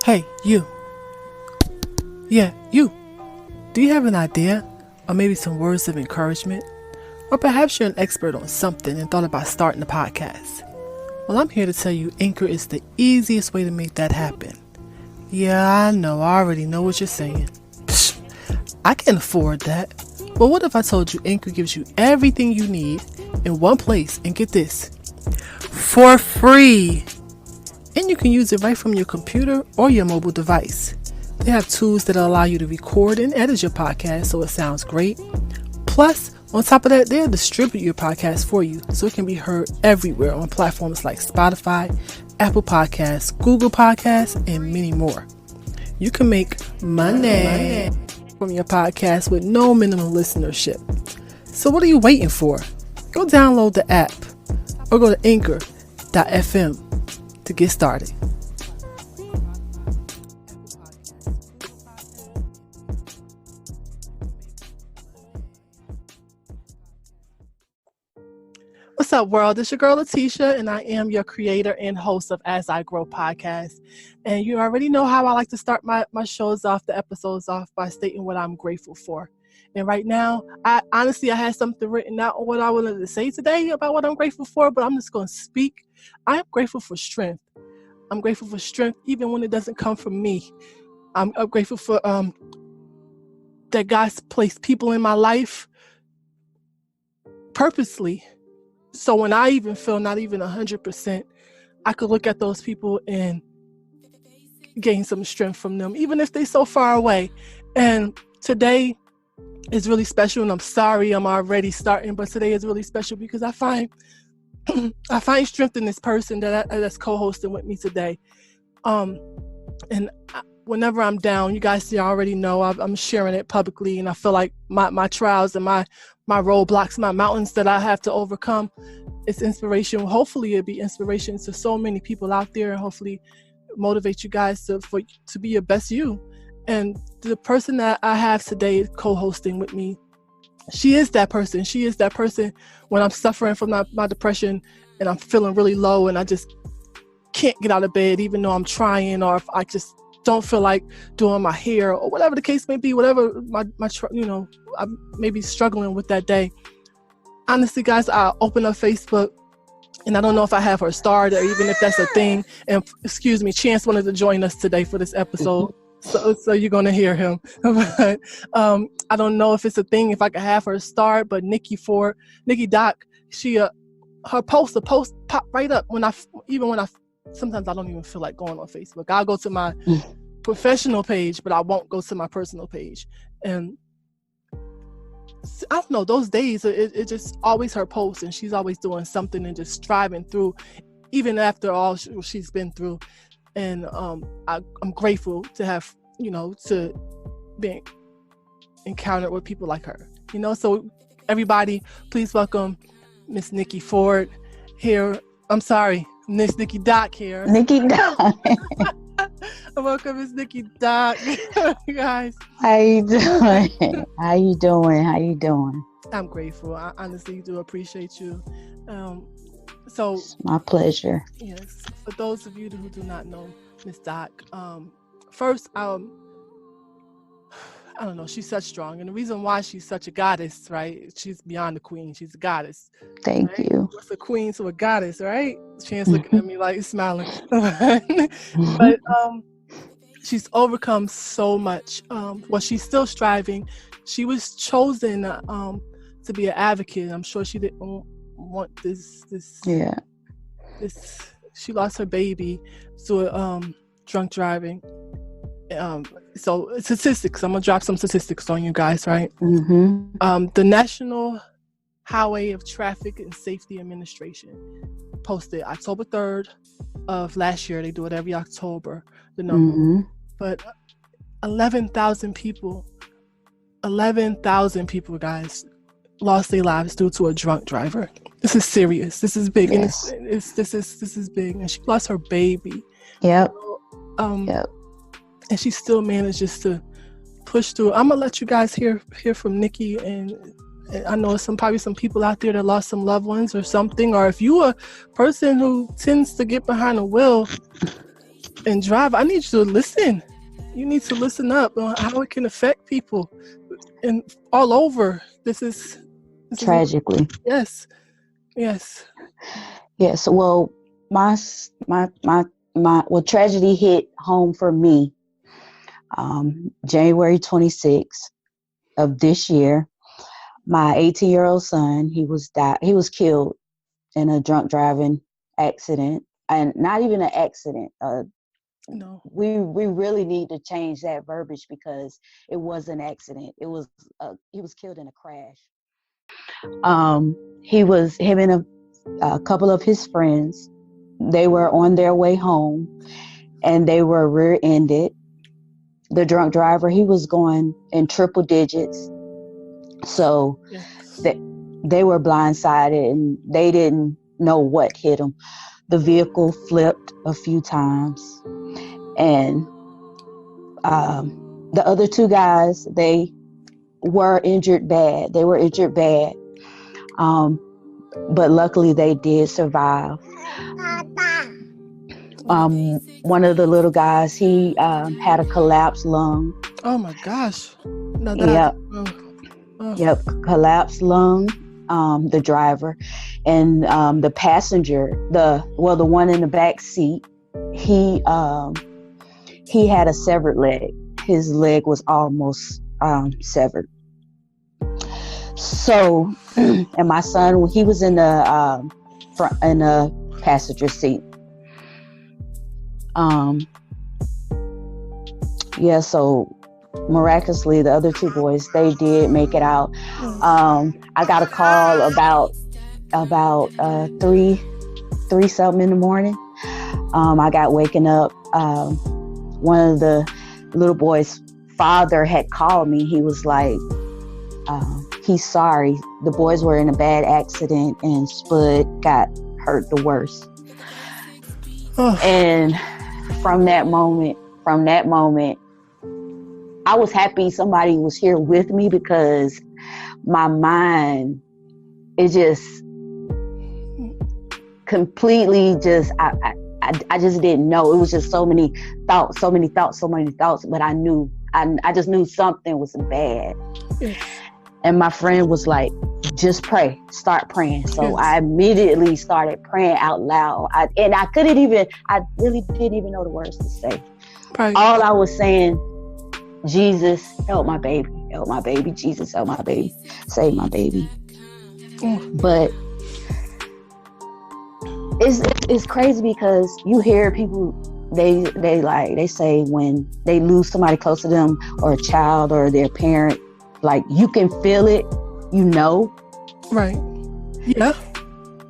Hey, you. Yeah, you. Do you have an idea? Or maybe some words of encouragement? Or perhaps you're an expert on something and thought about starting a podcast. Well, I'm here to tell you Anchor is the easiest way to make that happen. Yeah, I know, I already know what you're saying. Psh, I can't afford that. But what if I told you Anchor gives you everything you need in one place, and get this, for free? And you can use it right from your computer or your mobile device. They have tools that allow you to record and edit your podcast so it sounds great. Plus, on top of that, they'll distribute your podcast for you so it can be heard everywhere on platforms like Spotify, Apple Podcasts, Google Podcasts, and many more. You can make money from your podcast with no minimum listenership. So what are you waiting for? Go download the app or go to anchor.fm to get started. What's up, world? It's your girl, Letitia, and I am your creator and host of As I Grow podcast. And you already know how I like to start my shows off, the episodes off, by stating what I'm grateful for. And right now, I had something written out on what I wanted to say today about what I'm grateful for, but I'm just going to speak. I am grateful for strength. I'm grateful for strength even when it doesn't come from me. I'm grateful for that God's placed people in my life purposely. So when I even feel not even 100%, I could look at those people and gain some strength from them, even if they're so far away. And today is really special, and I'm sorry I'm already starting, but today is really special because I find strength in this person that's co-hosting with me today. Whenever I'm down, you guys already know I'm sharing it publicly, and I feel like my trials and my roadblocks, my mountains that I have to overcome, it's inspiration. Hopefully it'll be inspiration to so many people out there, and hopefully motivate you guys to be your best you. And the person that I have today co-hosting with me, she is that person. She is that person when I'm suffering from my depression and I'm feeling really low and I just can't get out of bed even though I'm trying, or if I just don't feel like doing my hair or whatever the case may be, whatever I may be struggling with that day. Honestly, guys, I open up Facebook and I don't know if I have her starred or even if that's a thing. And excuse me, Chance wanted to join us today for this episode. So you're going to hear him. But I don't know if it's a thing, if I could have her start, but Nikki Doc, she, her post pop right up when I sometimes I don't even feel like going on Facebook. I'll go to my professional page, but I won't go to my personal page. And I don't know, those days, it just always her posts, and she's always doing something and just striving through, even after all she's been through. And I'm grateful to have, to be encountered with people like her. So everybody, please welcome Miss Nikki Ford here. I'm sorry, Miss Nikki Doc here. Nikki Doc. Welcome, Miss Nikki Doc. Guys. How you doing? How you doing? I'm grateful. I honestly do appreciate you. So it's my pleasure. Yes. For those of you who do not know Miss Doc, first, I don't know, she's such strong. And the reason why she's such a goddess, right? She's beyond a queen. She's a goddess. Thank you. What's a queen to a goddess, right? Chance looking at me like smiling. But she's overcome so much. She's still striving. She was chosen to be an advocate. I'm sure she didn't want this. Yeah. She lost her baby to drunk driving. So statistics, I'm gonna drop some statistics on you guys, right? Mm-hmm. The National Highway of Traffic and Safety Administration posted October 3rd of last year. They do it every October, the number. Mm-hmm. But 11,000 people, guys, lost their lives due to a drunk driver. This is serious. This is big. Yes. And this is big. And she lost her baby. Yep. Yep. And she still manages to push through. I'm gonna let you guys hear from Nikki, and I know probably some people out there that lost some loved ones or something. Or if you are a person who tends to get behind a wheel, and drive, I need you to listen. You need to listen up on how it can affect people and all over. This is Tragically. Yes. Yes. Well, my tragedy hit home for me January 26th of this year. My 18-year-old son, he was killed in a drunk driving accident, and not even an accident. No. We really need to change that verbiage, because it was an accident. He was killed in a crash. Him and a couple of his friends, they were on their way home, and they were rear-ended. The drunk driver, he was going in triple digits. So they were blindsided, and they didn't know what hit them. The vehicle flipped a few times, and the other two guys, they were injured bad. But luckily they did survive. One of the little guys, he had a collapsed lung. Oh my gosh. No, Yep, collapsed lung. The driver, and the passenger, the one in the back seat, he had a severed leg. His leg was almost severed. So, and my son, he was in the passenger seat. So miraculously, the other two boys, they did make it out. I got a call about 3 something in the morning. I got waken up. One of the little boys' father had called me. He was like, he's sorry. The boys were in a bad accident, and Spud got hurt the worst. And from that moment, I was happy somebody was here with me, because my mind, it just completely I just didn't know. It was just so many thoughts. But I just knew something was bad. Yes. And my friend was like, just pray, start praying. So yes. I immediately started praying out loud. I really didn't even know the words to say. Right. All I was saying, Jesus, help my baby. Help my baby. Jesus, help my baby. Save my baby. But it's crazy, because you hear people, they say when they lose somebody close to them, or a child or their parent, like, you can feel it, Right. Yeah.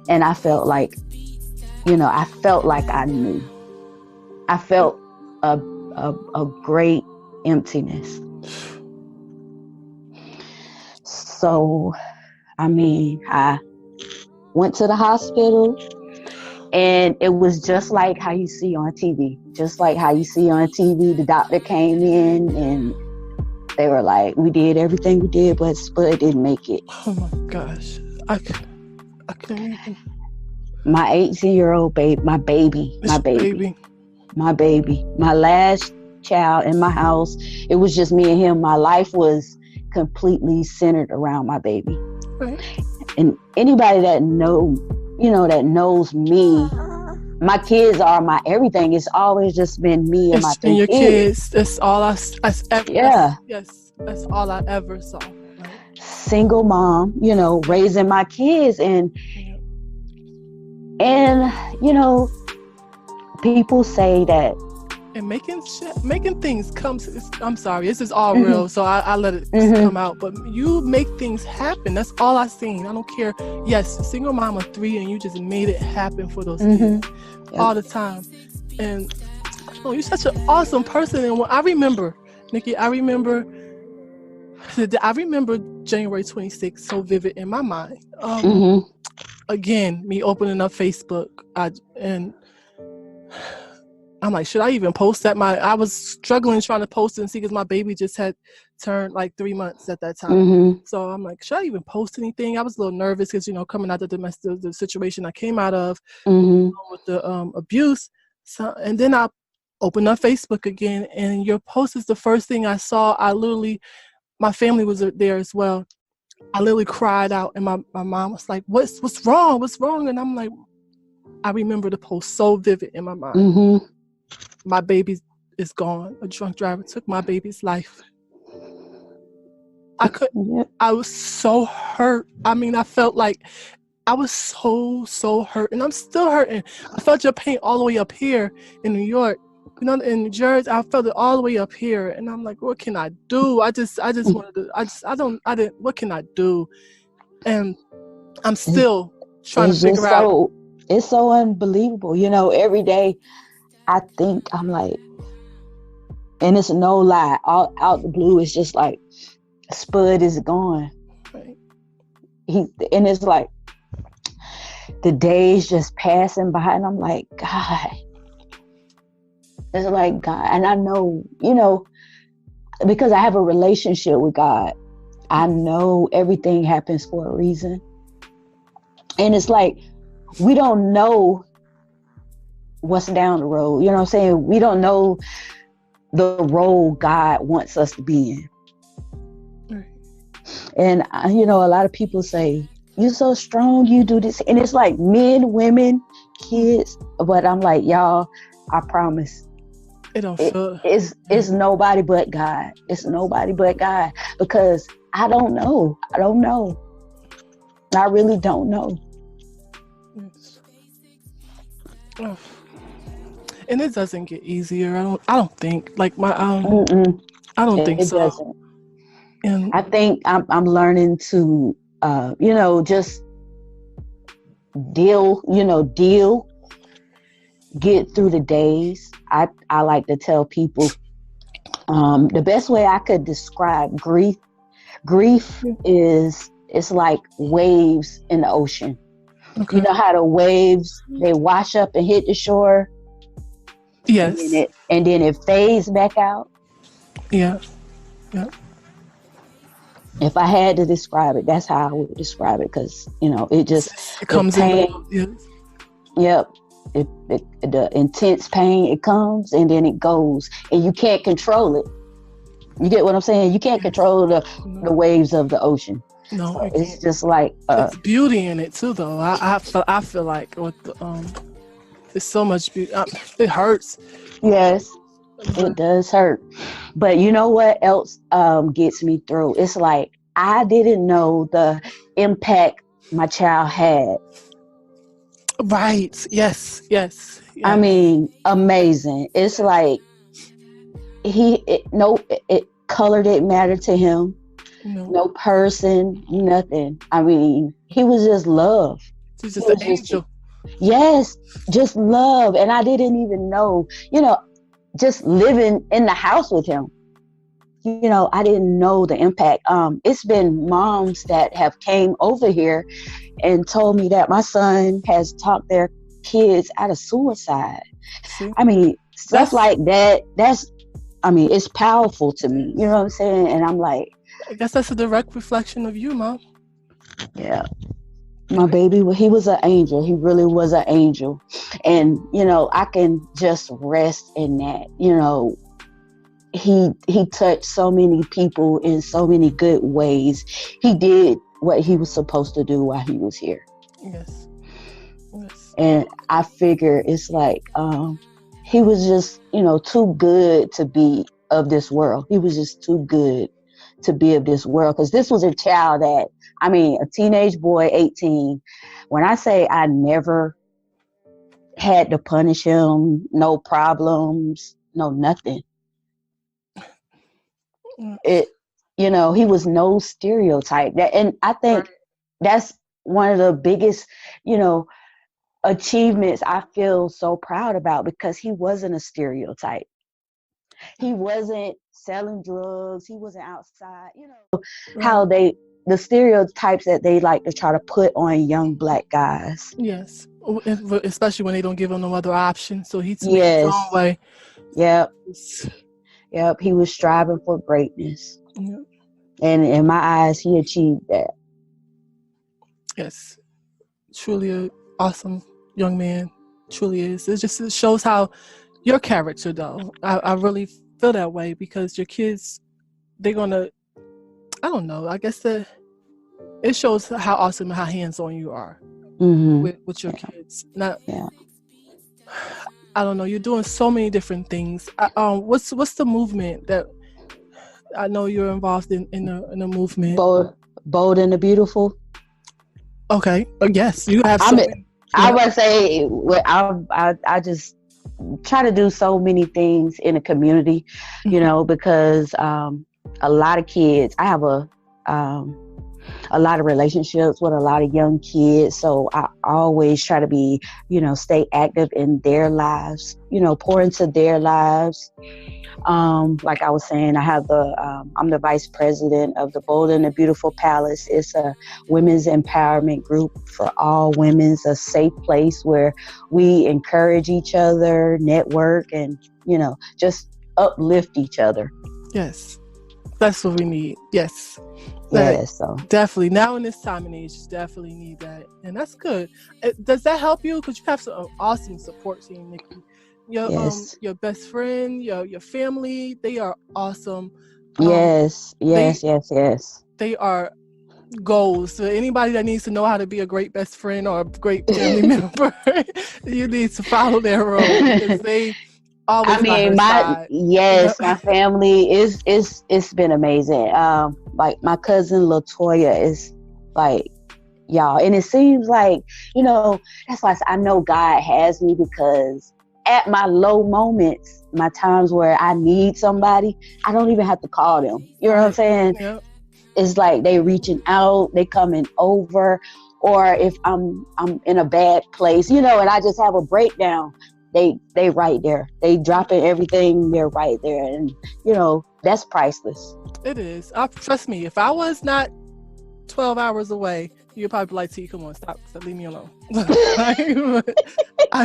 And I felt like, I knew. I felt a great emptiness. So, I went to the hospital, and it was just like how you see on TV. The doctor came in, and they were like, we did everything we did, but Spud didn't make it. Oh my gosh. I couldn't even. My 18-year-old baby, my baby, my last child in my house. It was just me and him. My life was completely centered around my baby. Right. And anybody that knows me, my kids are my everything. It's always just been me and my three and your kids. That's all I ever. Yeah. Yes, that's all I ever saw. Right? Single mom, raising my kids, and people say that. And making things come. I'm sorry, this is all real, so I let it come out. But you make things happen. That's all I seen. I don't care. Yes, single mom of 3, and you just made it happen for those kids all the time. And you're such an awesome person. And I remember, Nikki, I remember January 26th so vivid in my mind. Again, me opening up Facebook, and I'm like, should I even post that? I was struggling trying to post it and see, because my baby just had turned like 3 months at that time. So I'm like, should I even post anything? I was a little nervous, because coming out of the situation I came out of with the abuse. So, and then I opened up Facebook again, and your post is the first thing I saw. I literally, my family was there as well. I literally cried out, and my mom was like, what's wrong? What's wrong? And I'm like, I remember the post so vivid in my mind. Mm-hmm. My baby is gone. A drunk driver took my baby's life. I was so hurt. I mean, I felt like I was so hurt, and I'm still hurting. I felt your pain all the way up here in New York. You know, in New Jersey, I felt it all the way up here, and I'm like, what can I do? I just wanted to. I didn't. What can I do? And I'm still trying to figure out. It's so unbelievable. You know, every day I think, I'm like, and it's no lie, out the blue, it's just like, Spud is gone. Right. And it's like the days just passing by, and I'm like, God. It's like, God. And I know, you know, because I have a relationship with God, I know everything happens for a reason. And it's like, we don't know what's down the road. You know what I'm saying? We don't know the role God wants us to be in. And, you know, a lot of people say, you're so strong, you do this. And it's like men, women, kids. But I'm like, y'all, I promise. It's nobody but God. It's nobody but God. Because I don't know. I really don't know. Yes. Oh. And it doesn't get easier. I don't think. Like my I don't think so. It doesn't. And I think I'm learning to you know, just deal, get through the days. I like to tell people the best way I could describe grief is, it's like waves in the ocean. Okay. You know how the waves, they wash up and hit the shore? Yes. And then it fades back out? Yeah. Yeah. If I had to describe it, that's how I would describe it, because, you know, it comes in. Yes. Yep. The intense pain, it comes and then it goes, and you can't control it. You get what I'm saying? You can't control the waves of the ocean. No, so it's just like there's beauty in it too, though. I feel like with there's so much beauty. It hurts. Yes, it does hurt. But you know what else gets me through? It's like, I didn't know the impact my child had. Right. Yes. I mean, amazing. It's like color didn't matter to him. No person, nothing. I mean, he was just love. He's just an angel. Yes, just love. And I didn't even know, you know, just living in the house with him, you know, I didn't know the impact. It's been moms that have came over here and told me that my son has talked their kids out of suicide. See? I mean, stuff like that, it's powerful to me. You know what I'm saying? And I'm like, I guess that's a direct reflection of you, Mom. Yeah. My baby, he was an angel. He really was an angel. And, you know, I can just rest in that. You know, he touched so many people in so many good ways. He did what he was supposed to do while he was here. Yes. And I figure it's like, he was just, you know, too good to be of this world. He was just too good to be of this world. Because this was a child that, a teenage boy, 18. When I say I never had to punish him, no problems, no nothing. He was no stereotype. And I think that's one of the biggest, achievements I feel so proud about, because he wasn't a stereotype. He wasn't selling drugs. He wasn't outside. How the stereotypes that they like to try to put on young Black guys. Yes, especially when they don't give him no other option. So he's made his own way. Yep. He was striving for greatness. Yep. And in my eyes, he achieved that. Yes, truly an awesome young man. Truly is. It shows how your character, though. I really feel that way because your kids, they're gonna, I don't know, I guess it shows how awesome and how hands-on you are with your kids. Not, I don't know, you're doing so many different things. What's the movement that I know you're involved in a movement? Bold and the Beautiful. Okay. Yes, you have so many. I would say I just try to do so many things in the community, you know, because a lot of kids, I have a lot of relationships with a lot of young kids. So I always try to be, you know, stay active in their lives, you know, pour into their lives. Like I was saying, I'm the vice president of the Bold and the Beautiful Palace. It's a women's empowerment group for all women's, a safe place where we encourage each other, network, and, you know, just uplift each other. Yes, that's what we need. Yes. Yes, so definitely. Now in this time and age, you definitely need that, and that's good. Does that help you? Because you have some awesome support team, Nikki. Your best friend, your family, they are awesome. Yes. They are goals. So anybody that needs to know how to be a great best friend or a great family member, you need to follow their role because they always by her side. My family it's been amazing. Like my cousin Latoya is like, y'all, and it seems like, you know, that's why I know God has me, because at my low moments, my times where I need somebody, I don't even have to call them. You know what I'm saying? Yep. It's like they reaching out, they coming over, or if I'm in a bad place, you know, and I just have a breakdown, they right there. They dropping everything, they're right there, and you know, that's priceless. It is. Trust me, if I was not 12 hours away, you'd probably be like, T, come on, stop, leave me alone.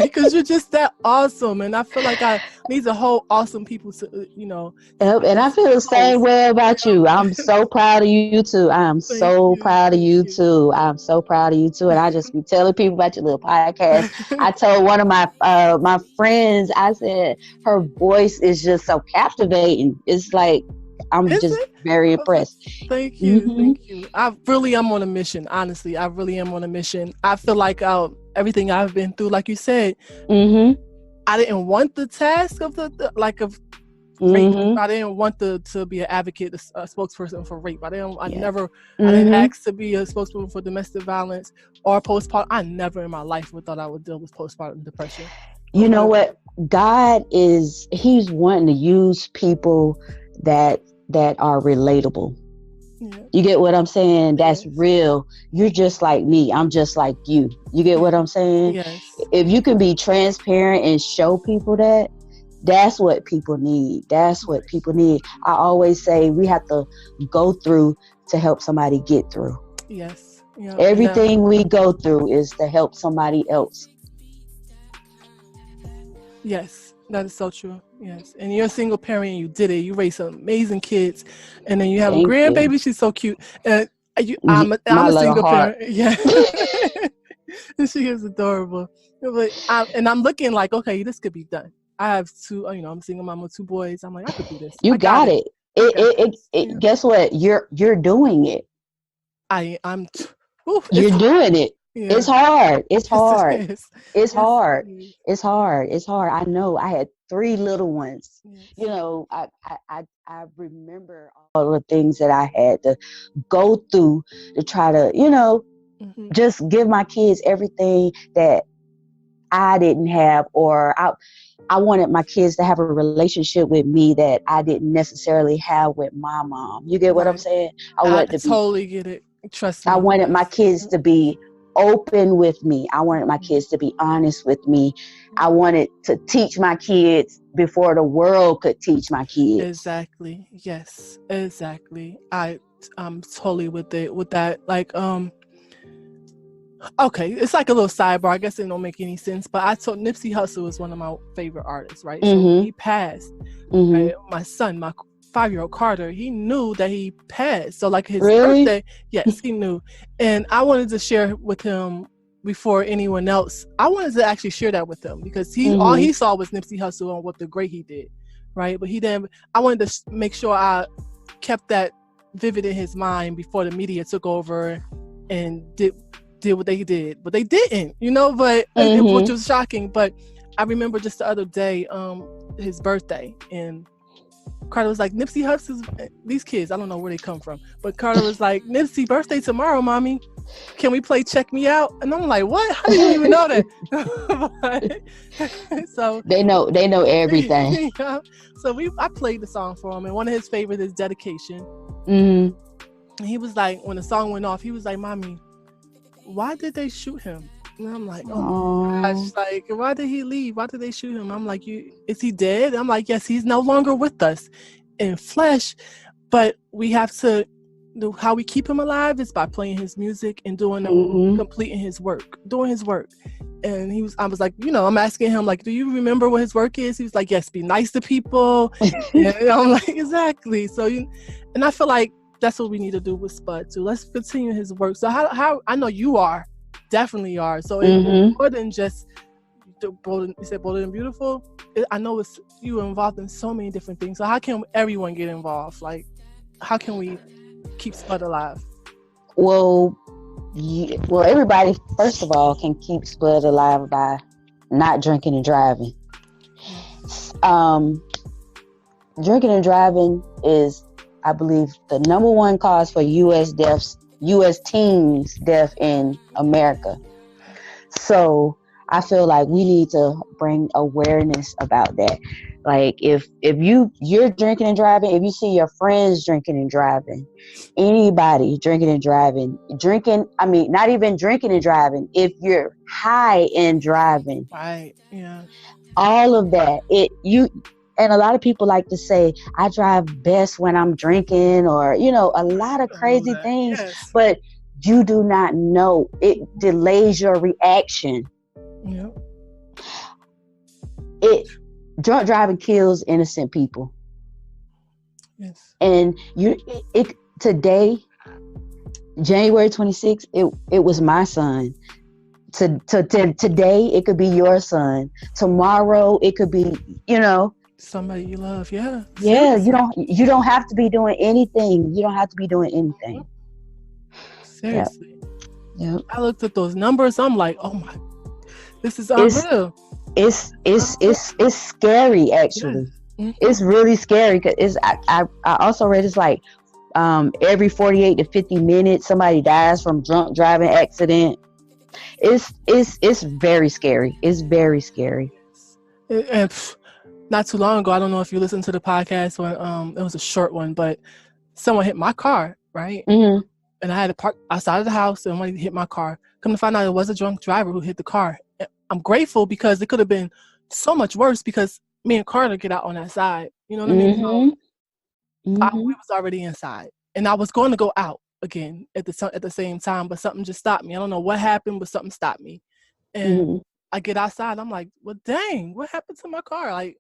Because you're just that awesome, and I feel like I need a whole awesome people to, you know. Yep, and I feel the same way about you. I'm so proud of you too. I'm so proud of you too. I'm so proud of you too. And I just be telling people about your little podcast. I told one of my friends, I said her voice is just so captivating. It's like, I'm very impressed. Thank you. Thank you. I really am on a mission. Honestly, I really am on a mission. I feel like everything I've been through, like you said, I didn't want the task of rape. I didn't want to be an advocate, a spokesperson for rape. I didn't ask to be a spokesperson for domestic violence or postpartum. I never in my life thought I would deal with postpartum depression. You know what? God he's wanting to use people that are relatable. Yeah. You get what I'm saying? That's real. You're just like me. I'm just like you. You get what I'm saying? Yes. If you can be transparent and show people that's what people need. That's what people need. I always say we have to go through to help somebody get through. Yes. Yeah, everything we go through is to help somebody else. Yes, that is so true. Yes. And you're a single parent and you did it. You raised some amazing kids. And then you have a grandbaby. She's so cute. And I'm a single parent. Yeah. She is adorable. But I'm looking like, okay, this could be done. I have two, I'm a single mom with two boys. I'm like, I could do this. You got it. Guess what? You're doing it. You're doing it. Yeah. It's hard. It's hard. It's hard. It's hard. It's hard. I know. I had 3 little ones. Yes. You know, I remember all the things that I had to go through to try to, just give my kids everything that I didn't have, or I wanted my kids to have a relationship with me that I didn't necessarily have with my mom. You get what I'm saying? I totally get it. Trust me. I wanted my kids to be open with me. I wanted my kids to be honest with me. I wanted to teach my kids before the world could teach my kids. Exactly. Yes, exactly. I'm totally with that. Like, okay, it's like a little sidebar. I guess it don't make any sense, but I told Nipsey Hussle is one of my favorite artists, right? So he passed. Right? My son, my 5-year-old Carter, he knew that he passed. So like his birthday, yes, he knew. And I wanted to share with him before anyone else. I wanted to actually share that with him because all he saw was Nipsey Hussle and what the great he did, right? But he didn't. I wanted to make sure I kept that vivid in his mind before the media took over and did what they did, but they didn't, but which was shocking. But I remember just the other day, his birthday, and Carter was like, Nipsey Hussle's, these kids, I don't know where they come from, but Carter was like, Nipsey birthday tomorrow, mommy, can we play Check Me Out? And I'm like, what? How do you even know that? So they know everything. So I played the song for him, and one of his favorites is Dedication. And he was like, when the song went off, he was like, mommy, why did they shoot him? And I'm like, oh my gosh, like, why did he leave? Why did they shoot him? I'm like, is he dead? I'm like, yes, he's no longer with us in flesh, but we have to do how we keep him alive is by playing his music and completing his work, doing his work. And I was like, I'm asking him, like, do you remember what his work is? He was like, yes, be nice to people. And I'm like, exactly. So, and I feel like that's what we need to do with Spud too. Let's continue his work. So how I know you definitely are. So it's more than just you said Bold and Beautiful. I know it's you involved in so many different things. So how can everyone get involved? Like, how can we keep Spud alive? Well, everybody first of all can keep Spud alive by not drinking and driving. Drinking and driving is, I believe, the number one cause for U.S. teens death in America. So I feel like we need to bring awareness about that. Like if you're drinking and driving, if you see your friends drinking and driving, anybody drinking and driving, not even drinking and driving, if you're high and driving, right? Yeah, all of that. And a lot of people like to say, I drive best when I'm drinking, or, a lot of crazy things, yes. But you do not know. It delays your reaction. Yep. Drunk driving kills innocent people. Yes. And today, January 26th, it was my son. Today, it could be your son. Tomorrow, it could be, somebody you love. Yeah. Yeah. You don't have to be doing anything. You don't have to be doing anything. Seriously. Yep. I looked at those numbers. I'm like, oh my, this is unreal. It's scary, actually. Yes. It's really scary because I also read it's like every 48 to 50 minutes somebody dies from drunk driving accident. It's very scary. It's very scary. And not too long ago, I don't know if you listened to the podcast when it was a short one, but someone hit my car, right? Mm-hmm. And I had to park outside of the house, and somebody hit my car. Come to find out, it was a drunk driver who hit the car. I'm grateful because it could have been so much worse because me and Carter get out on that side. You know what I mean? So we was already inside, and I was going to go out again at the same time, but something just stopped me. I don't know what happened, but something stopped me. And I get outside. I'm like, well, dang, what happened to my car? Like,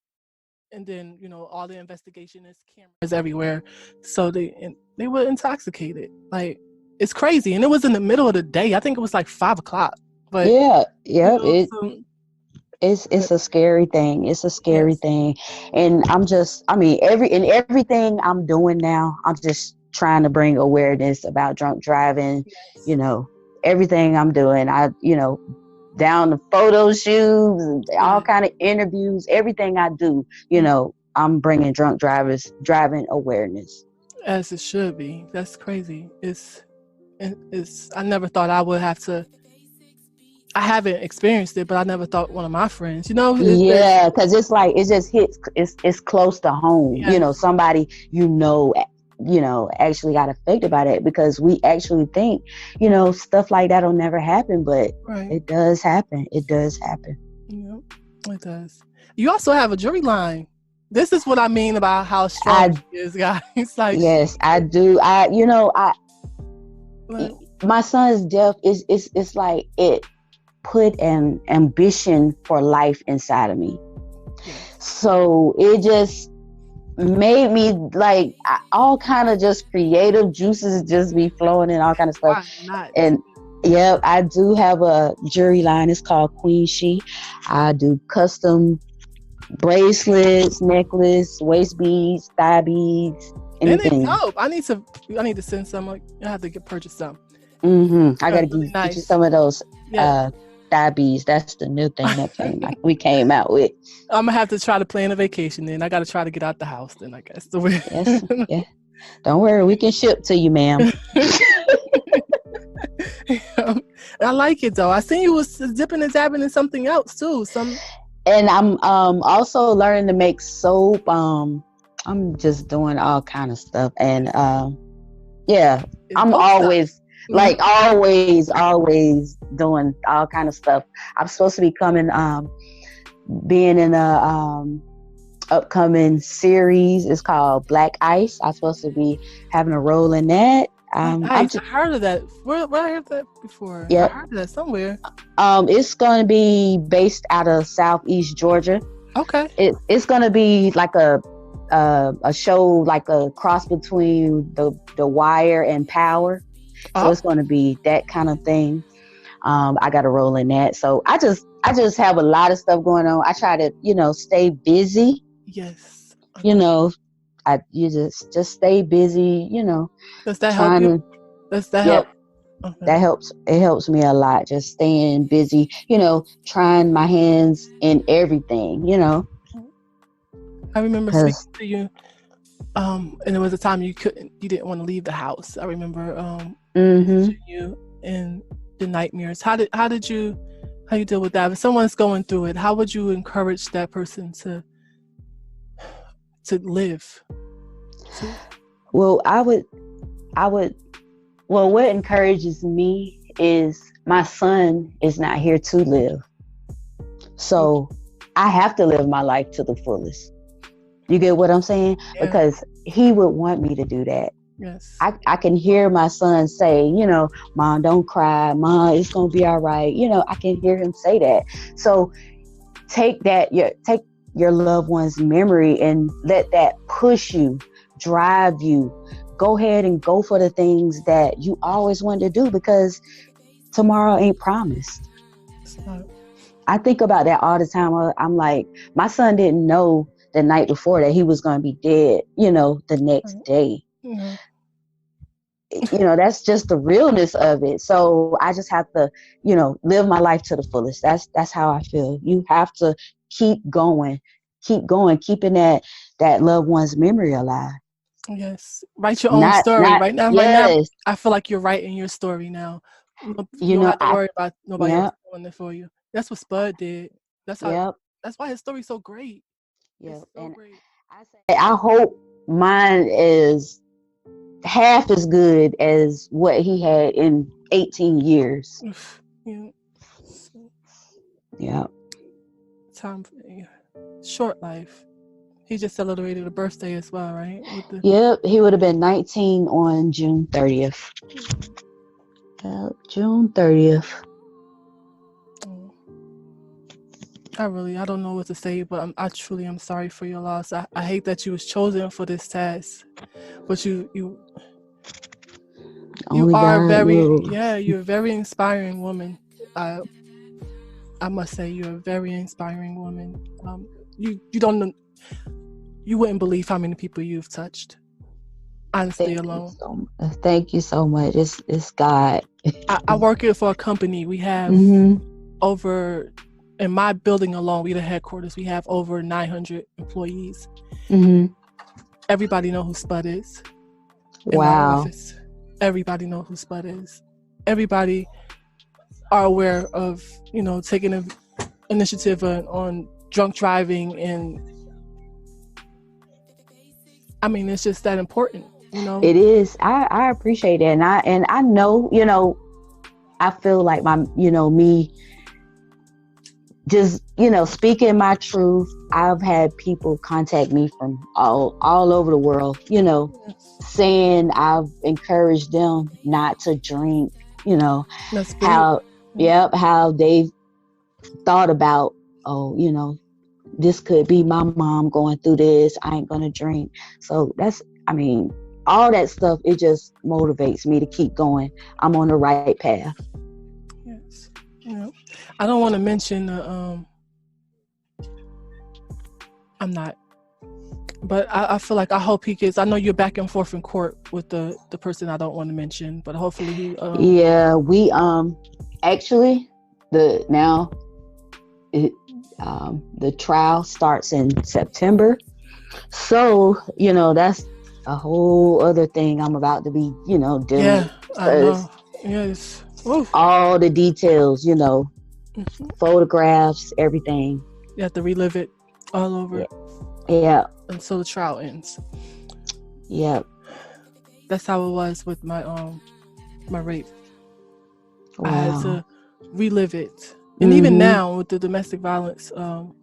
and then, all the investigation is cameras everywhere. So they were intoxicated. Like, it's crazy. And it was in the middle of the day. I think it was like 5:00. But it's a scary thing. It's a scary thing. And everything I'm doing now, I'm just trying to bring awareness about drunk driving. Everything I'm doing, down to photo shoots and all kind of interviews, everything I do, I'm bringing drunk driving awareness. As it should be. That's crazy. It's I never thought I would have to. I haven't experienced it, but I never thought one of my friends, because it's like it just hits. It's close to home. Yeah. Somebody actually got affected by that, because we actually think stuff like that'll never happen, but it does happen. It does happen. Yeah, it does. You also have a jury line. This is what I mean about how strong she is, guys. Like, yes, I do. My son's death it's like it put an ambition for life inside of me. So it just made me like all kind of just creative juices just be flowing and all kind of stuff. Yeah, I do have a jewelry line. It's called Queen She. I do custom bracelets, necklace, waist beads, thigh beads, And they anything. dope. I need to send some. I have to purchase some. I gotta Really get you nice. some of those Yeah. thigh beads. That's the new thing that we came out with. I'm gonna have to try to plan a vacation then. I gotta try to get out the house then, I guess. Yes, yeah. Don't worry, we can ship to you, ma'am. I like it though. I seen you was dipping and dabbing in something else too. And I'm also learning to make soap. I'm just doing all kind of stuff, and yeah, I'm always stuff. like always doing all kind of stuff. I'm supposed to be being in a upcoming series. It's called Black Ice. I'm supposed to be having a role in that. I heard of that. Where I heard that before? Yeah, I heard that somewhere. It's going to be based out of Southeast Georgia. Okay. It's going to be like a show, like a cross between the Wire and Power. So it's going to be that kind of thing. I got a role in that. So I just have a lot of stuff going on. I try to, stay busy. Yes. You just stay busy, Does that help you? Does that help? Okay. That helps. It helps me a lot. Just staying busy, trying my hands in everything, I remember speaking to you, and there was a time you didn't want to leave the house. I remember you in the nightmares. How you deal with that? If someone's going through it, how would you encourage that person to live? Well, what encourages me is my son is not here to live. So I have to live my life to the fullest. You get what I'm saying? Yeah. Because he would want me to do that. Yes. I can hear my son say, Mom, don't cry. Mom, it's going to be all right. I can hear him say that. So take your loved one's memory and let that push you, drive you. Go ahead and go for the things that you always wanted to do, because tomorrow ain't promised. I think about that all the time. I'm like, my son didn't know the night before that he was going to be dead, the next day. Mm-hmm. That's just the realness of it. So I just have to, live my life to the fullest. That's how I feel. You have to keep going, keeping that loved one's memory alive. Yes. Write your own story. Right now, I feel like you're writing your story now. You don't have to worry about nobody else doing it for you. That's what Spud did. That's how. That's why his story's so great. Yeah, so great. I hope mine is half as good as what he had in 18 years. Yeah. Short life. He just celebrated a birthday as well, right? Yep, he would have been 19 on June 30th. June 30th. I don't know what to say, but I truly am sorry for your loss. I hate that you was chosen for this task, but you you're a very inspiring woman. I must say you're a very inspiring woman. You wouldn't believe how many people you've touched. Honestly, alone. Thank you so much. It's God. I work here for a company. We have over, in my building alone, the headquarters, we have over 900 employees. Mm-hmm. Everybody know who Spud is. Wow. In my office. Everybody know who Spud is. Everybody are aware of, taking an initiative on drunk driving, and I mean, it's just that important, It is. I appreciate that, and I know, I feel like me just, speaking my truth. I've had people contact me from all over the world, saying I've encouraged them not to drink, how they've thought about, this could be my mom going through this. I ain't gonna drink. So all that stuff, it just motivates me to keep going. I'm on the right path. I don't want to mention I'm not, but I feel like I hope he gets. I know you're back and forth in court with the person I don't want to mention, but hopefully he. Yeah, we actually the trial starts in September, so that's a whole other thing I'm about to be dealing with. I know. Yes. Oof. All the details, photographs, everything. You have to relive it all over. Yeah. Until the trial ends. Yeah. That's how it was with my rape. Wow. I had to relive it. And even now with the domestic violence,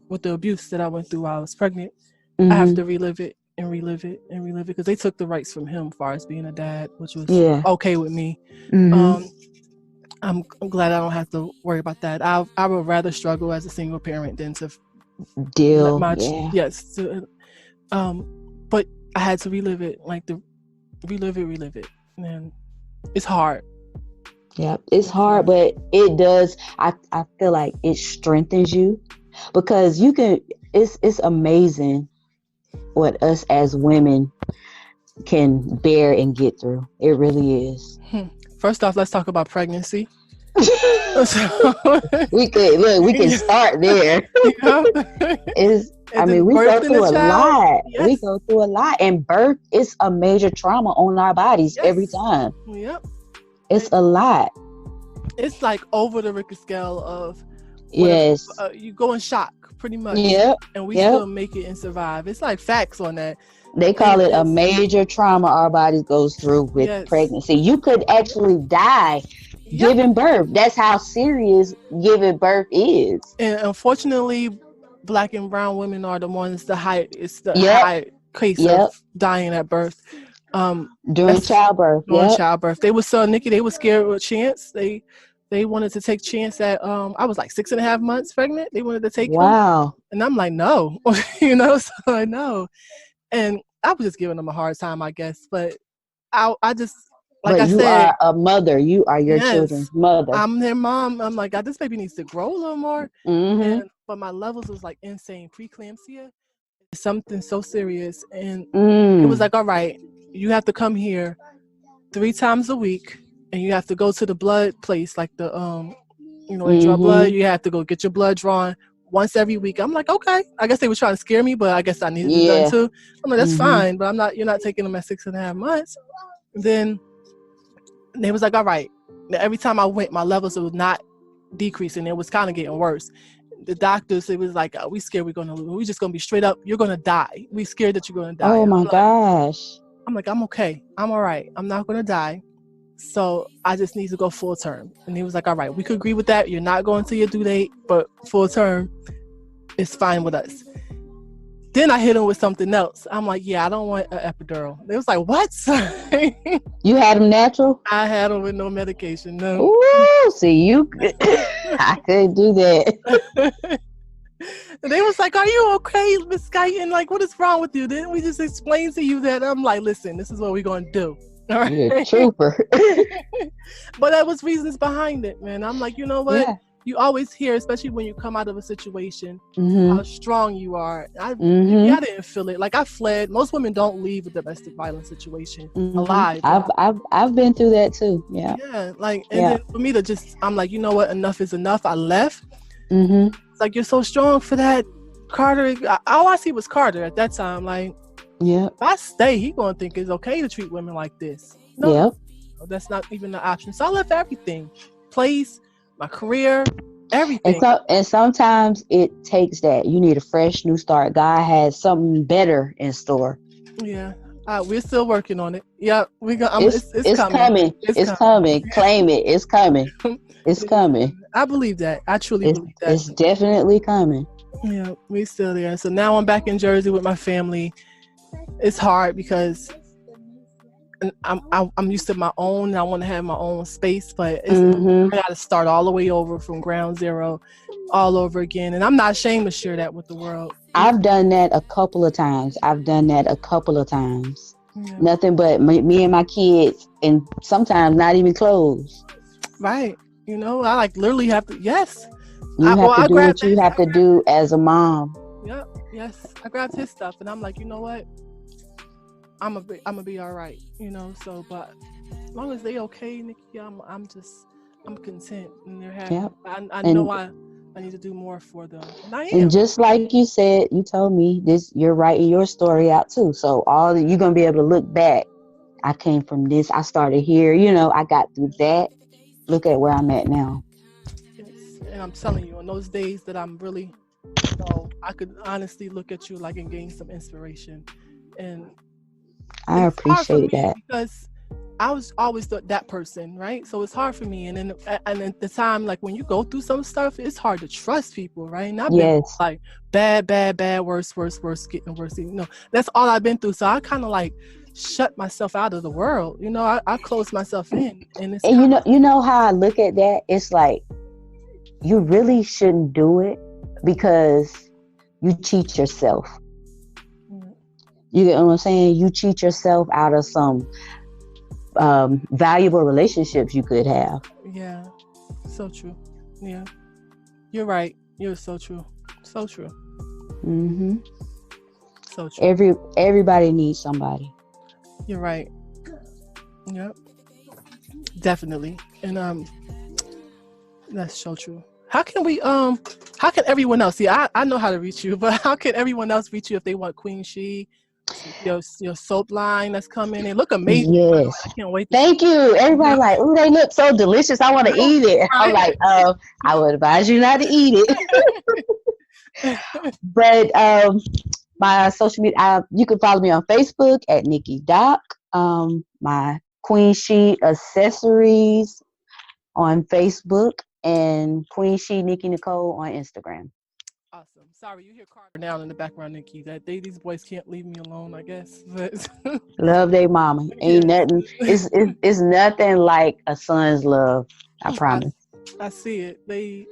with the abuse that I went through while I was pregnant, I have to relive it and relive it and relive it because they took the rights from him as far as being a dad, which was okay with me. I'm glad I don't have to worry about that. I would rather struggle as a single parent than to deal. Yes. But I had to relive it, relive it, and it's hard. Yeah, it's hard, but it does. I feel like it strengthens you because you can. It's amazing what us as women can bear and get through. It really is. First off, let's talk about pregnancy. we can start there. We go through a lot. Yes. We go through a lot, and birth is a major trauma on our bodies every time. Yep, it's a lot. It's like over the Richter scale of you go in shock pretty much. Yep, and we still make it and survive. It's like facts on that. They call it a major trauma our bodies goes through with pregnancy. You could actually die giving birth. That's how serious giving birth is. And unfortunately, Black and brown women are the ones high case of dying at birth. During childbirth. Childbirth. They were so Nikki, they were scared with chance. They wanted to take chance at I was like 6.5 months pregnant. They wanted to take him. And I'm like, no. So I know. And I was just giving them a hard time, I guess. But I just you are a mother. You are your children's mother. I'm their mom. I'm like, God, this baby needs to grow a little more. But my levels was like insane. Preeclampsia, something so serious. And it was like, all right, you have to come here 3 times a week, and you have to go to the blood place, like the they draw blood. You have to go get your blood drawn once every week. I'm like, okay. I guess they were trying to scare me, but I guess I needed it done too. I'm like, that's fine, but you're not taking them at 6.5 months. Then they was like, all right. Every time I went, my levels was not decreasing. It was kind of getting worse. The doctors, it was like, we scared we're just going to be straight up. You're going to die. We scared that you're going to die. Oh my gosh. I'm like, I'm okay. I'm all right. I'm not going to die. So I just need to go full term. And he was like, all right, we could agree with that. You're not going to your due date, but full term is fine with us. Then I hit him with something else. I'm like, yeah, I don't want an epidural. They was like, what? You had him natural? I had him with no medication. No. Ooh, see, I couldn't do that. And they was like, are you okay, Miss Guyton? Like, what is wrong with you? Didn't we just explain to you that? I'm like, listen, this is what we're going to do. All right. You're a trooper. But that was reasons behind it, man. I'm like, you know what? Yeah. You always hear, especially when you come out of a situation, how strong you are. I didn't feel it. Like, I fled. Most women don't leave a domestic violence situation alive. I've been through that too. Yeah. Yeah. Like, and then for me to I'm like, you know what? Enough is enough. I left. It's like, you're so strong for that, Carter. All I see was Carter at that time. Like, if I stay, he gonna think it's okay to treat women like this. No, that's not even the option. So I left everything, place, my career, everything. And sometimes it takes that. You need a fresh new start. God has something better in store. Yeah, we're still working on it. Yeah, it's coming. It's coming. Claim it. It's coming. It's coming. I believe that. I truly believe that. It's definitely coming. Yeah, we're still there. So now I'm back in Jersey with my family. It's hard because I'm used to my own, and I want to have my own space, but I got to start all the way over from ground zero, all over again. And I'm not ashamed to share that with the world. I've done that a couple of times. Nothing but me and my kids, and sometimes not even clothes. Right. You know, I like literally have to. Yes, You have to I do what grabbed you have to do as a mom. Yep. Yes, I grabbed his stuff, and I'm like, you know what? I'm gonna be all right. You know. So, but as long as they okay, Nikki, I'm content and they're happy. Yep. I And know I need to do more for them, and I and am. just like you said, you told me this, you're writing your story out too. So you're gonna be able to look back. I came from this. I started here. You know, I got through that. Look at where I'm at now. Yes. And I'm telling you, on those days that I'm really, you know, I could honestly look at you like and gain some inspiration. And I it's hard for appreciate me that. because I was always that person, right? So it's hard for me. And then at the time, like when you go through some stuff, it's hard to trust people, right? And I've been Yes. like bad, worse, getting worse. You know, that's all I've been through. So I kind of like shut myself out of the world. You know, I closed myself in, and it's And kind of you know how I look at that? It's like you really shouldn't do it because you cheat yourself. You get what I'm saying? You cheat yourself out of some valuable relationships you could have. yeah, so true. Yeah, you're right. You're so true. So true. Mm-hmm. So true. Everybody needs somebody. You're right. Yep. Definitely. And that's so true. How can everyone else see? I know how to reach you, but how can everyone else reach you if they want Queen She, your soap line that's coming? They look amazing. By the way. Yes. I can't wait to Thank you. Everybody like, oh, they look so delicious. I want to eat it. I'm right. like, I would advise you not to eat it. But my social media, you can follow me on Facebook at Nikki Doc. My Queen She Accessories on Facebook, and Queen She Nikki Nicole on Instagram. Awesome. Sorry, you hear Carter now in the background, Nikki. These boys can't leave me alone, I guess. But Love they mama. Ain't yes. nothing. It's nothing like a son's love. I promise. I see it. They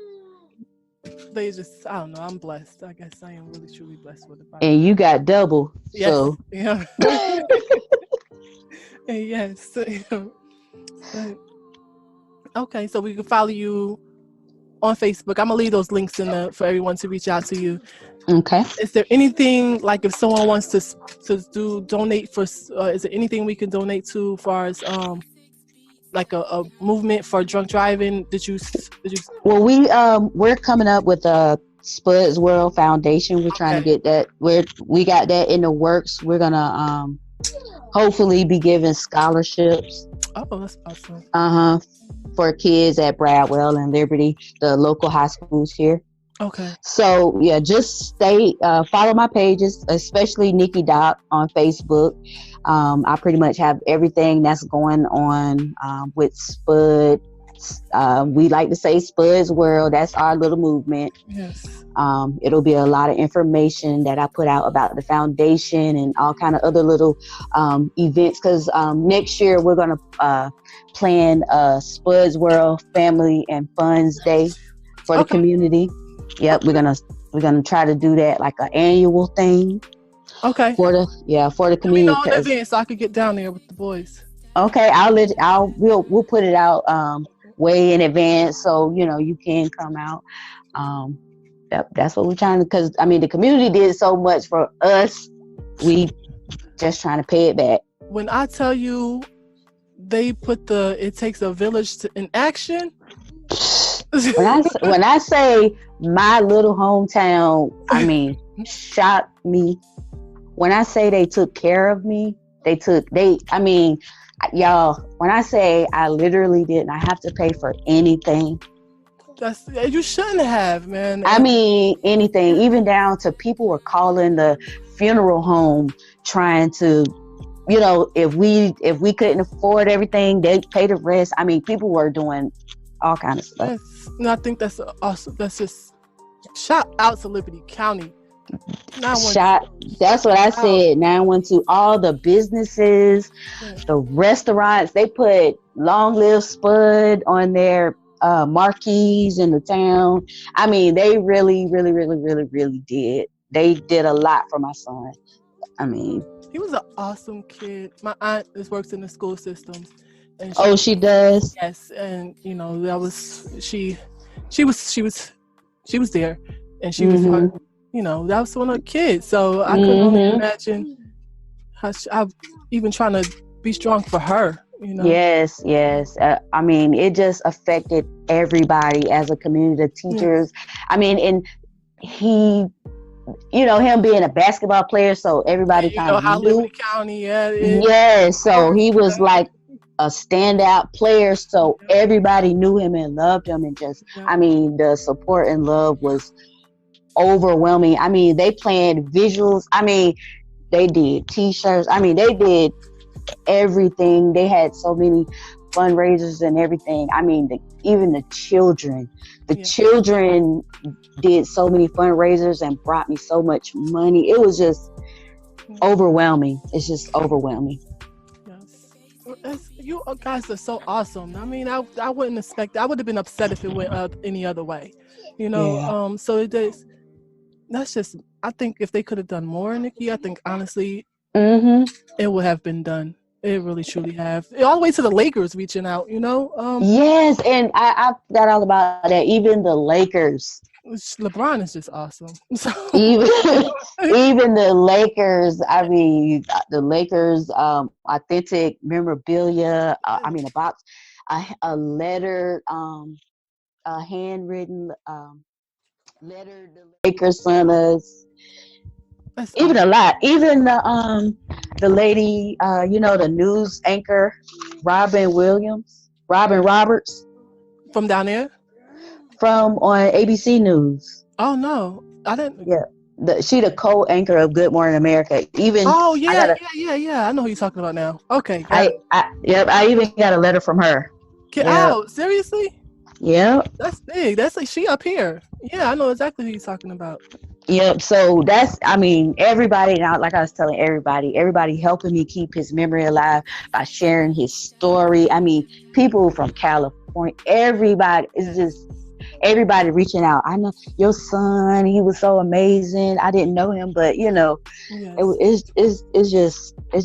just, I don't know. I'm blessed. I guess I am really truly blessed with it. And you got double. Yes. So Yeah. Yes. Okay, so we can follow you on Facebook. I'm gonna leave those links for everyone to reach out to you. okay. Is there anything like if someone wants to donate for? Is there anything we can donate to, as far as like a movement for drunk driving? Did you? Well, we're coming up with a Spud's World Foundation. We're trying to get that. We got that in the works. We're gonna hopefully be giving scholarships. Oh, that's awesome. For kids at Bradwell and Liberty, the local high schools here. Okay. So yeah, just follow my pages, especially Nikki Doc on Facebook. I pretty much have everything that's going on with Spud. We like to say Spud's World. That's our little movement. Yes. It'll be a lot of information that I put out about the foundation and all kind of other little events. Because next year we're gonna plan a Spud's World Family and Funds Day for the community. Yep, we're gonna try to do that like an annual thing. Okay. For the community. Let me know in advance so I could get down there with the boys. Okay, we'll put it out way in advance so you can come out. That's what we're trying to, because I mean the community did so much for us. We just trying to pay it back. When I tell you they put it takes a village in action. When I say my little hometown, I mean, shocked me. When I say they took care of me, y'all, when I say I literally did not have to pay for anything. You shouldn't have, man. I mean, anything, even down to people were calling the funeral home trying to, if we couldn't afford everything, they'd pay the rest. I mean, people were doing all kinds of stuff. No, I think that's awesome. That's just shout out to Liberty County. That's what I said. 912. All the businesses, the restaurants, they put "Long Live Spud" on their marquees in the town. I mean, they really, really, really, really, really did. They did a lot for my son. I mean, he was an awesome kid. My aunt works in the school systems, And she does. Yes, and you know that was she was there, and she was you know that was one of the kids. So I couldn't only imagine how I even trying to be strong for her. You know. Yes. I mean, it just affected everybody as a community, the teachers. I mean, and he, you know, him being a basketball player, so everybody You kind know of how knew. Liberty County, So he was like a standout player, so everybody knew him and loved him, and just, I mean, the support and love was overwhelming. I mean, they planned visuals. I mean, they did t-shirts. I mean, they did everything. They had so many fundraisers and everything. I mean, even the children did so many fundraisers and brought me so much money. It was just overwhelming. It's just overwhelming. Yes. You guys are so awesome. I mean, I wouldn't expect. I would have been upset if it went any other way. You know. So it is. That's just. I think if they could have done more, Nikki, I think honestly, it would have been done. It really truly have. All the way to the Lakers reaching out. You know. Yes, and I forgot all about that. Even the Lakers. LeBron is just awesome. So. Even the Lakers. I mean, the Lakers. Authentic memorabilia. I mean, a box, a letter, a handwritten letter the Lakers sent us. Even a lot. Even the lady, you know, the news anchor, Robin Roberts. From down there? From on ABC News. Oh no, I didn't. Yeah, she the co-anchor of Good Morning America. Even yeah. I know who you're talking about now. Okay, I even got a letter from her. Oh, seriously? Yeah. That's big. That's like she up here. Yeah, I know exactly who you're talking about. Yep. So that's, I mean, everybody now, like I was telling everybody helping me keep his memory alive by sharing his story. I mean, people from California, everybody is just. Everybody reaching out. I know your son. He was so amazing. I didn't know him, but you know, it's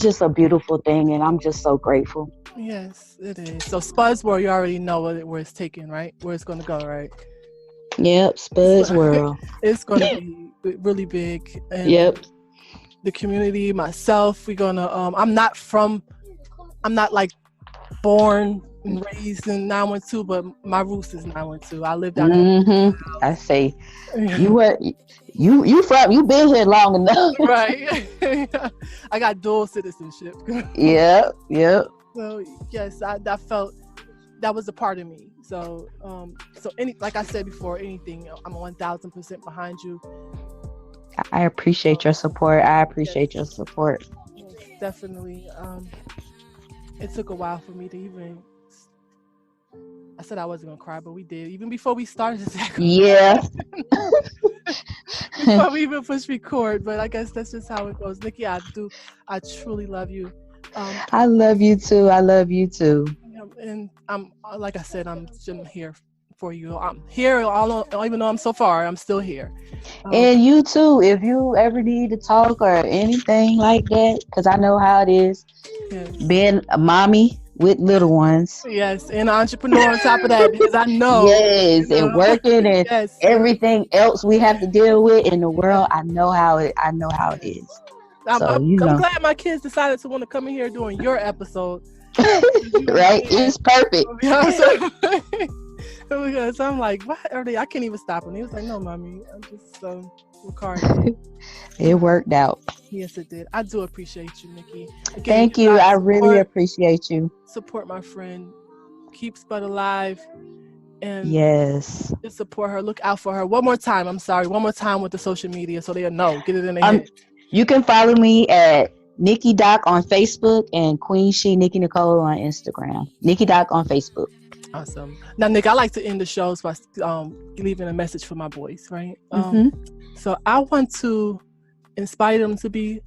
just a beautiful thing, and I'm just so grateful. Yes, it is. So Spud's World, you already know where it's taken, right? Where it's going to go, right? Yep, Spud's World. It's going to be really big. And the community, myself, we're gonna. I'm not like born and raised in 912, but my roots is 912. I live down there. I say you been here long enough. Right. I got dual citizenship. Yep. So yes, I felt that was a part of me. So like I said before, anything, I'm 1000% behind you. I appreciate your support. Your support. Yes, definitely. It took a while for me to even. I said I wasn't gonna cry, but we did. Even before we started this. Yeah. Before we even push record, but I guess that's just how it goes. Nikki, I truly love you. I love you too. And I'm, like I said, I'm here for you. I'm here, even though I'm so far, I'm still here. And you too, if you ever need to talk or anything like that, because I know how it is being a mommy with little ones. Yes, and an entrepreneur on top of that, because I know. Yes, and working and everything else we have to deal with in the world. I know how it is. I'm glad my kids decided to want to come in here doing your episode. Right? It's perfect. Because I'm like, what are they? I can't even stop him. He was like, no, mommy, I'm just recording. It worked out. Yes, it did. I do appreciate you, Nikki. Again, thank you. I really appreciate you. Support my friend. Keep Spud alive. And yes, just support her. Look out for her. One more time. I'm sorry. One more time with the social media so they'll know. Get it in their head. You can follow me at Nikki Doc on Facebook and Queen She Nikki Nicole on Instagram. Nikki Doc on Facebook. Awesome. Now, Nick, I like to end the shows by leaving a message for my boys, right? So I want to inspire them to be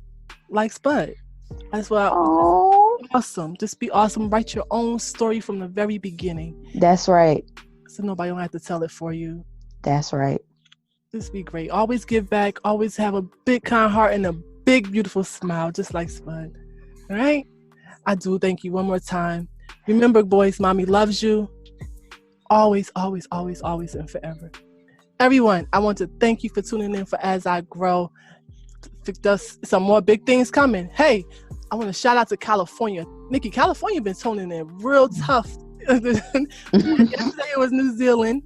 like Spud. That's what awesome. Just be awesome. Write your own story from the very beginning. That's right. So nobody don't have to tell it for you. That's right. Just be great. Always give back. Always have a big kind heart and a big beautiful smile, just like Spud. All right? I do thank you one more time. Remember, boys, mommy loves you. Always, always, always, always, and forever. Everyone, I want to thank you for tuning in for As I Grow. There's some more big things coming. Hey, I want to shout out to California. Nikki, California been tuning in real tough. Yesterday it was New Zealand.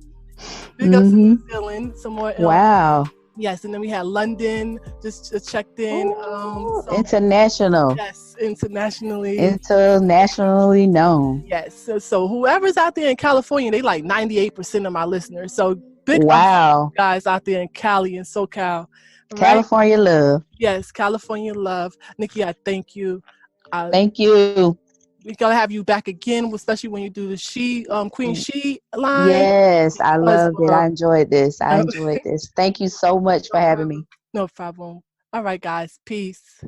Big ups to New Zealand. Some more. Wow. Yes, and then we had London just checked in. International. Yes, internationally known. Yes, so whoever's out there in California, they like 98% of my listeners. So big wow, guys out there in Cali and SoCal. Right? California love. Yes, California love. Nikki, I thank you. Thank you. We're gonna have you back again, especially when you do the Queen She line. Yes, I loved it. I enjoyed this. Thank you so much for having me. No problem. All right, guys. Peace.